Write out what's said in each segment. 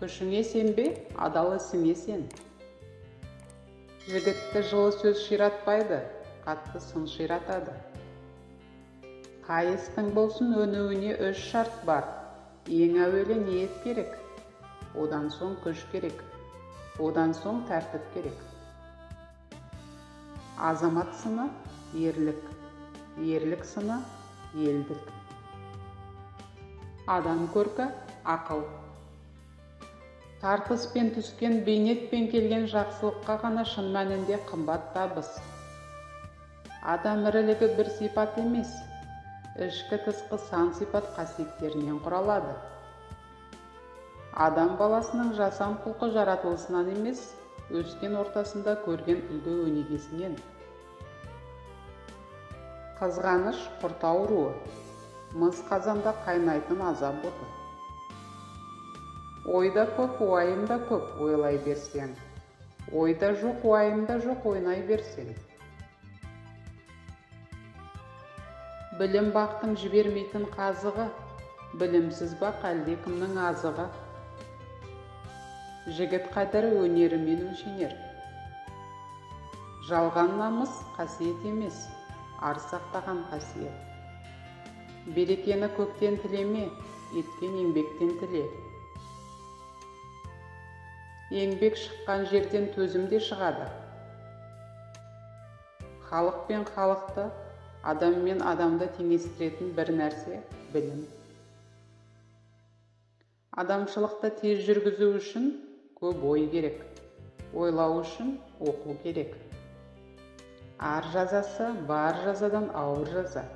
Күшіңе сенбе, адал ісіңе сен. Жігітті жылы сөз ширатпайды, қатты сын ширатады. Қай істің болсын өнуіне 3 шарт бар. Ең әуелі ниет керек, одан соң күш керек, одан соң тәртіп керек. Азамат сыны ерлік, ерлік сыны елдік. Адам көркі ақыл. Тартыспен түскен бейнетпен келген жақсылыққа ғана шын мәнінде қымбат табыс. Адам ірілігі бір сипат емес, ішкі тысқы сан сипат қасиеттерінен құралады. Адам баласының жасам құлқы жаратылысынан емес, өскен ортасында көрген үлгі өнегесінен. Қызғаныш құрт ауруы, мыс қазанда қайнайтын азап оты. Ойда көп, уайымда көп ойлай берсең, ойда жоқ, уайымда жоқ ойнай берсең. Білім бақтың жібермейтін қазығы, білімсіз бақ әлде кімнің азығы. Жігіт қадірі өнерімен өлшенер. Жалған намыс қасиет емес, ар сақтаған қасиет. Берекені көктен тілеме, еткен еңбектен тіле. Еңбек шыққан жерден төзім де шығады. Халық пен халықты, адам мен адамды теңестіретін бір нәрсе – білім. Адамшылықты тез жүргізу үшін көп ой керек, ойлау үшін оқу керек. Ар жазасы бар жазадан ауыр жаза.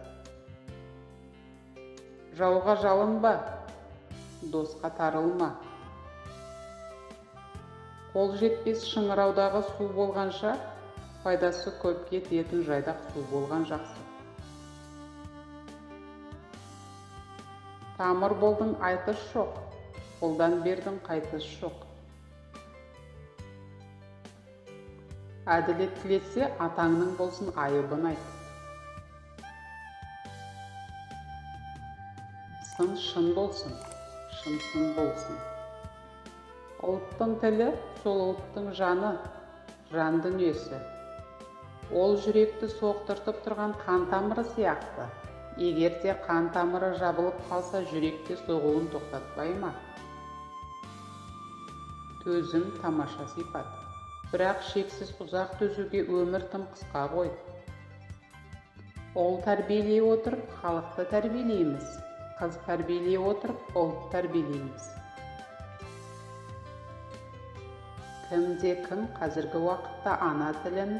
Жауға жалынба, досқа тарылма. Қол жетпес шыңыраудағы су болғанша, пайдасы көпке тиетін жайдақ су болған жақсы. Тамыр болдың айтыс жоқ, қолдан бердің қайтыс жоқ. Әділет тілесе, атаңның болсын айыбын айт. Сын шын болсын, шын сын болсын. Ұлттың тілі, сол ұлттың жаны, жан дүниесі. Ол жүректі соқтыртып тұрған қан тамыры сияқты. Егер де қан тамыры жабылып қалса, жүректе соғуын тоқтатпай ма? Төзім тамаша сипат. Бірақ шексіз ұзақ төзуге өмір тым қысқа ғой. Ол тәрбиелей отырып, халықты тәрбиелейміз. Қыз тәрбиелей отырып, ұлт тәрбиелейміз. Кімде-кім қазіргі уақытта ана тілін,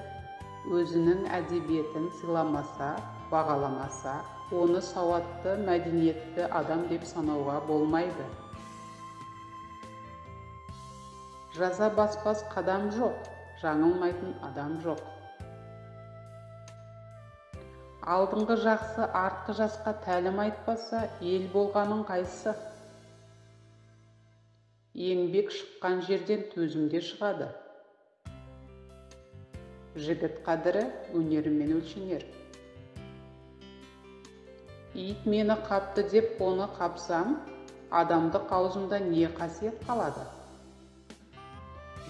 өзінің әдебиетін сыйламаса, бағаламаса, оны сауатты, мәдениетті адам деп санауға болмайды. Жаза баспас қадам жоқ, жаңылмайтын адам жоқ. Алдыңғы жақсы, артқы жасқа тәлім айтпаса, ел болғаның қайсы? Еңбек шыққан жерден төзімде шығады. Жігіт қадірі өнерімен өлшенер. Ит мені қапты деп оны қапсам, адамдық аузында не қасиет қалады?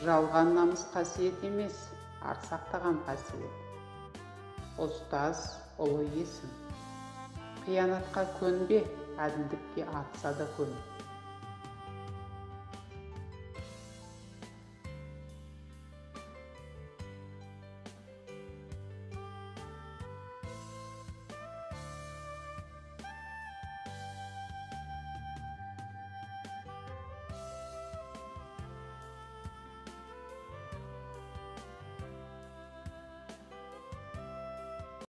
Жалған намыс қасиет емес, ар сақтаған қасиет. Ұстаз ұлы есім. Қиянатқа көнбе, әділдікке атса да көн.